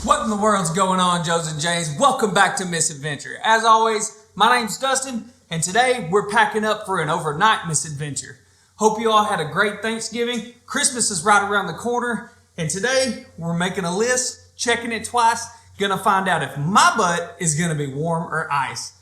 What in the world's going on, Joes and Janes? Welcome back to misADVenture. As always, my name's Dustin, and today we're packing up for an overnight misADVenture. Hope you all had a great Thanksgiving. Christmas is right around the corner, and today we're making a list, checking it twice, gonna find out if my butt is gonna be warm or ice.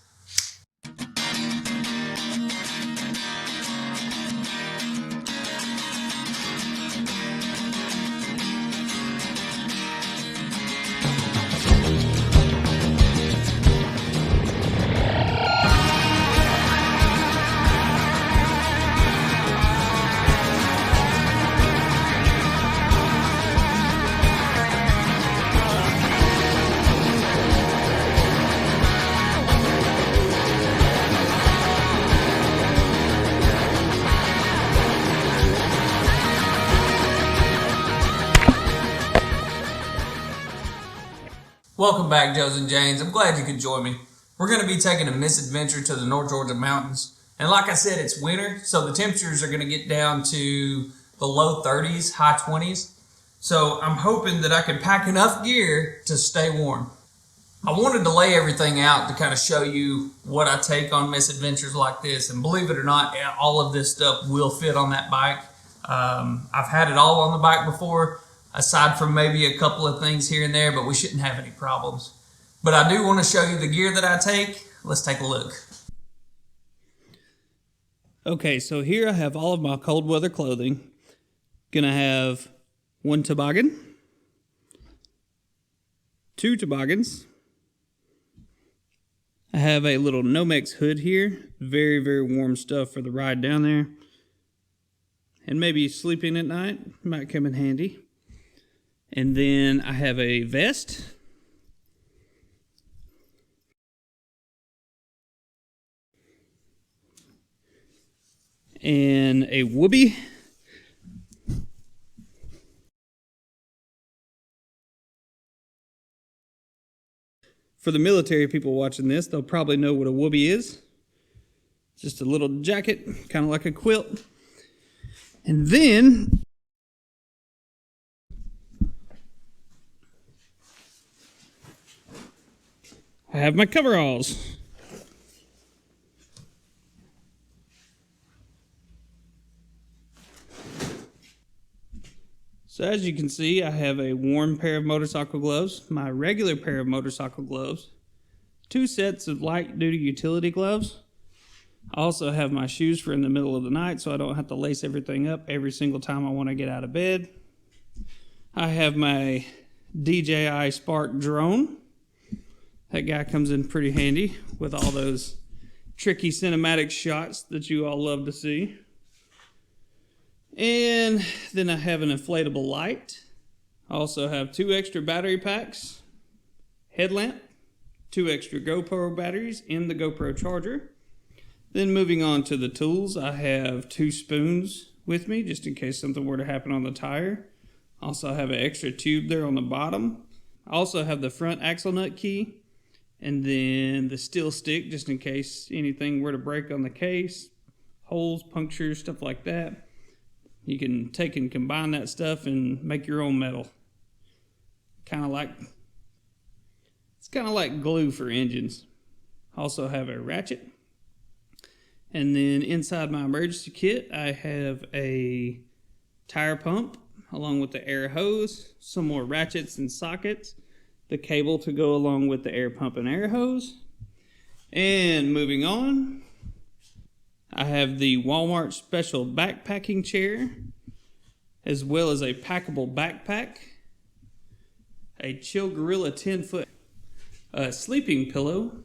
Welcome back, Joes and Janes. I'm glad you could join me. We're going to be taking a misADVenture to the North Georgia mountains. And like I said, it's winter, so the temperatures are going to get down to the low 30s, high 20s. So I'm hoping that I can pack enough gear to stay warm. I wanted to lay everything out to kind of show you what I take on misADVentures like this. And believe it or not, all of this stuff will fit on that bike. I've had it all on the bike before, aside from maybe a couple of things here and there, but we shouldn't have any problems. But I do want to show you the gear that I take. Let's take a look. Okay, so here I have all of my cold weather clothing. Gonna have one toboggan, two toboggans. I have a little Nomex hood here. Very, very warm stuff for the ride down there. And maybe sleeping at night might come in handy. And then I have a vest. And a whoopee. For the military people watching this, they'll probably know what a whoopee is. It's just a little jacket, kind of like a quilt. And then I have my coveralls. So as you can see, I have a warm pair of motorcycle gloves, my regular pair of motorcycle gloves, two sets of light-duty utility gloves. I also have my shoes for in the middle of the night so I don't have to lace everything up every single time I want to get out of bed. I have my DJI Spark drone. That guy comes in pretty handy with all those tricky cinematic shots that you all love to see. And then I have an inflatable light. I also have two extra battery packs, headlamp, two extra GoPro batteries, and the GoPro charger. Then moving on to the tools, I have two spoons with me just in case something were to happen on the tire. Also have an extra tube there on the bottom. I also have the front axle nut key. And then the steel stick, just in case anything were to break on the case, holes, punctures, stuff like that. You can take and combine that stuff and make your own metal. It's kind of like glue for engines. Also have a ratchet. And then inside my emergency kit, I have a tire pump along with the air hose, some more ratchets and sockets, the cable to go along with the air pump and air hose. And moving on, I have the Walmart special backpacking chair, as well as a packable backpack, a Chill Gorilla 10-foot sleeping pillow.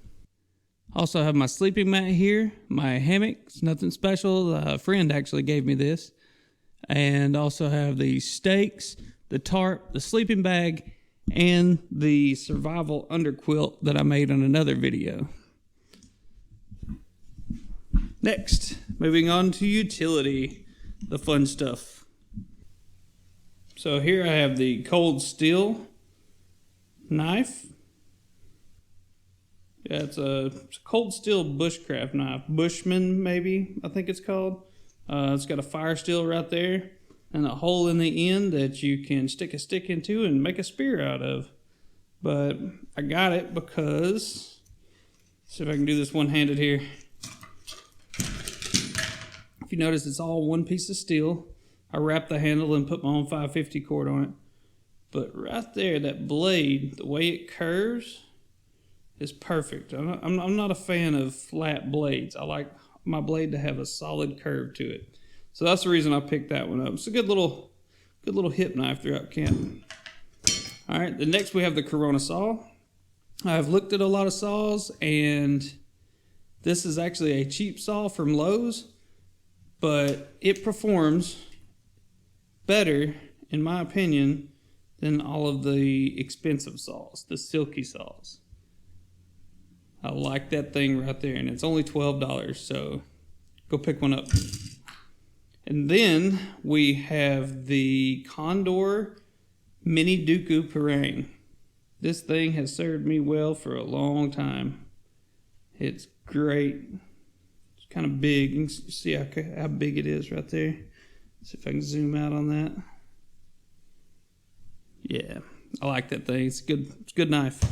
Also have my sleeping mat here, my hammock. It's nothing special. A friend actually gave me this. And also have the stakes, the tarp, the sleeping bag, and the survival underquilt that I made on another video. Next, moving on to utility, the fun stuff. So here I have the cold steel knife. Yeah, it's a cold steel bushcraft knife. Bushman, maybe, I think it's called. It's got a fire steel right there. and a hole in the end that you can stick a stick into and make a spear out of. But I got it because, see if I can do this one-handed here. If you notice, it's all one piece of steel. I wrapped the handle and put my own 550 cord on it. But right there, that blade, the way it curves is perfect. I'm not a fan of flat blades. I like my blade to have a solid curve to it. So that's the reason I picked that one up. It's a good little hip knife throughout camp. All right, the next we have the Corona saw. I've looked at a lot of saws, and this is actually a cheap saw from Lowe's, but it performs better, in my opinion, than all of the expensive saws, the silky saws. I like that thing right there, and it's only $12, so go pick one up. And then we have the Condor Mini Dooku Parang. This thing has served me well for a long time. It's great. It's kind of big. You can see how big it is right there. See if I can zoom out on that. Yeah, I like that thing. It's a good knife.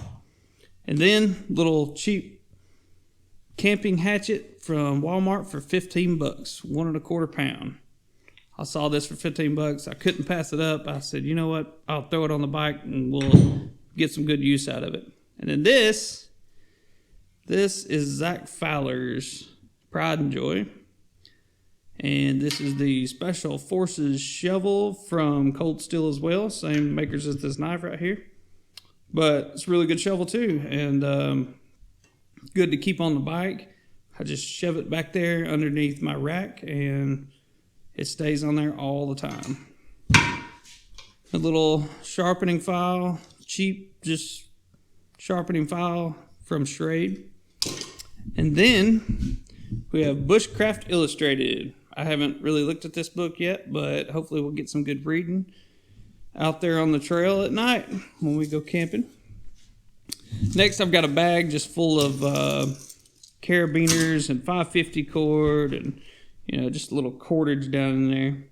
And then little cheap camping hatchet from Walmart for 15 bucks, 1 1/4 pound. I saw this for 15 bucks. I couldn't pass it up. I said, you know what? I'll throw it on the bike and we'll get some good use out of it. And then this is Zach Fowler's Pride and Joy. And this is the Special Forces shovel from Cold Steel as well. Same makers as this knife right here. But it's a really good shovel too. And good to keep on the bike. I just shove it back there underneath my rack and it stays on there all the time. A little sharpening file, cheap, just sharpening file from Schrade. And then we have Bushcraft Illustrated. I haven't really looked at this book yet, but hopefully we'll get some good reading out there on the trail at night when we go camping. Next, I've got a bag just full of carabiners and 550 cord and, you know, just a little cordage down in there.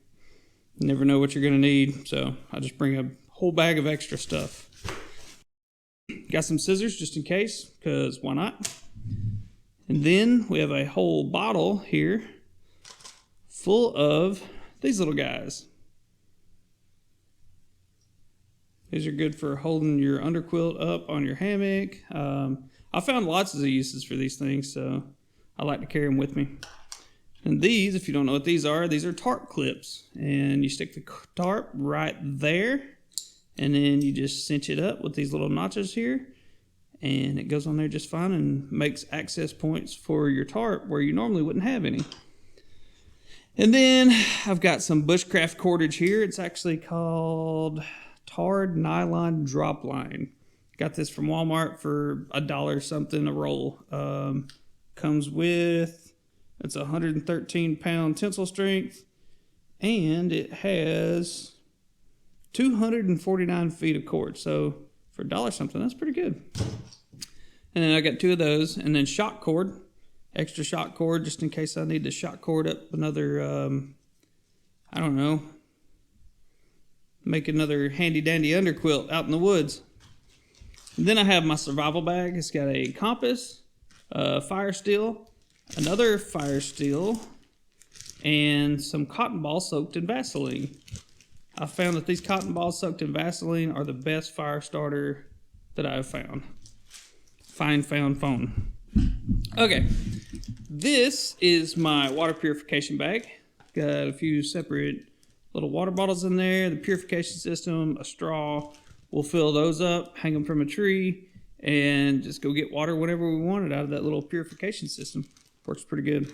You never know what you're going to need, so I just bring a whole bag of extra stuff. Got some scissors just in case, because why not? And then we have a whole bottle here full of these little guys. These are good for holding your underquilt up on your hammock. I found lots of uses for these things, so I like to carry them with me. And these, if you don't know what these are tarp clips. And you stick the tarp right there, and then you just cinch it up with these little notches here, and it goes on there just fine and makes access points for your tarp where you normally wouldn't have any. And then I've got some bushcraft cordage here. It's actually called Tarred Nylon Drop Line. Got this from Walmart for $1 something a roll. Comes with, it's 113 pound tensile strength, and it has 249 feet of cord. So for $1 something, that's pretty good. And then I got 2 of those, and then shock cord, extra shock cord just in case I need to shock cord up another, I don't know, make another handy dandy underquilt out in the woods. And then I have my survival bag. It's got a compass, fire steel, another fire steel, and some cotton balls soaked in Vaseline. I found that these cotton balls soaked in Vaseline are the best fire starter that I've found. Found phone. Okay, this is my water purification bag. Got a few separate little water bottles in there, the purification system, a straw. We'll fill those up, hang them from a tree, and just go get water whenever we want it out of that little purification system. Works pretty good.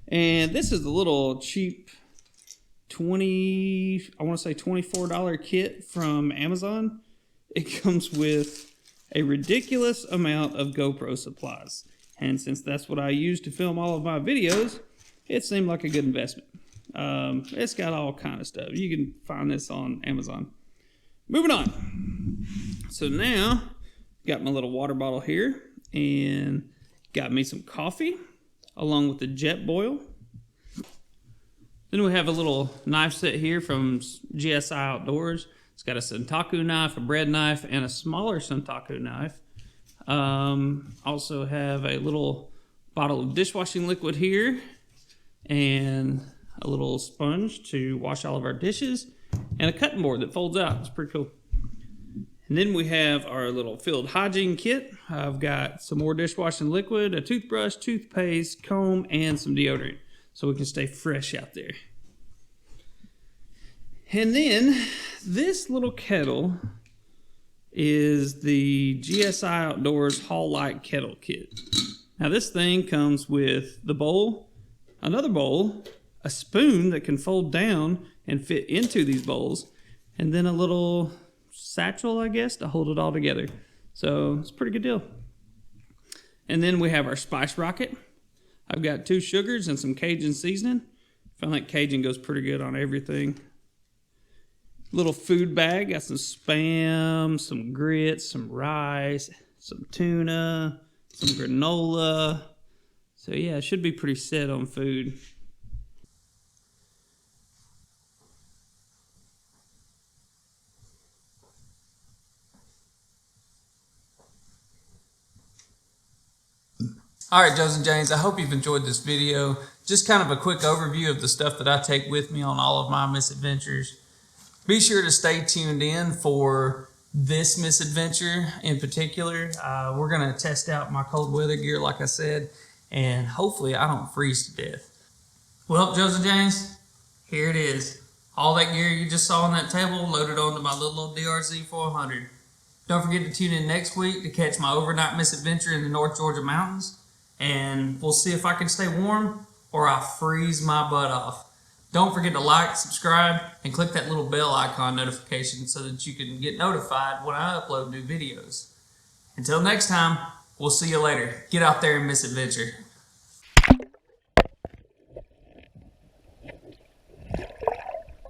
And this is the little cheap $24 kit from Amazon. It comes with a ridiculous amount of GoPro supplies. And since that's what I use to film all of my videos, it seemed like a good investment. It's got all kind of stuff. You can find this on Amazon. Moving on. So now, got my little water bottle here, and got me some coffee, along with the jet boil. Then we have a little knife set here from GSI Outdoors. It's got a Sentaku knife, a bread knife, and a smaller Sentaku knife. Also have a little bottle of dishwashing liquid here and a little sponge to wash all of our dishes and a cutting board that folds out. It's pretty cool. And then we have our little field hygiene kit. I've got some more dishwashing liquid, a toothbrush, toothpaste, comb, and some deodorant so we can stay fresh out there. And then this little kettle is the GSI Outdoors Hall Light Kettle Kit. Now this thing comes with the bowl, another bowl, a spoon that can fold down and fit into these bowls, and then a little satchel, I guess, to hold it all together. So it's a pretty good deal. And then we have our spice rocket. I've got 2 sugars and some Cajun seasoning. I find like Cajun goes pretty good on everything. Little food bag, got some Spam, some grits, some rice, some tuna, some granola. So yeah, it should be pretty set on food. Alright, Joes and Janes, I hope you've enjoyed this video. Just kind of a quick overview of the stuff that I take with me on all of my misadventures. Be sure to stay tuned in for this misadventure in particular. We're going to test out my cold weather gear, like I said, and hopefully I don't freeze to death. Well, Joes and Janes, here it is. All that gear you just saw on that table loaded onto my little old DRZ 400. Don't forget to tune in next week to catch my overnight misadventure in the North Georgia mountains. And we'll see if I can stay warm or I freeze my butt off. Don't forget to like, subscribe, and click that little bell icon notification so that you can get notified when I upload new videos. Until next time, we'll see you later. Get out there and misadventure.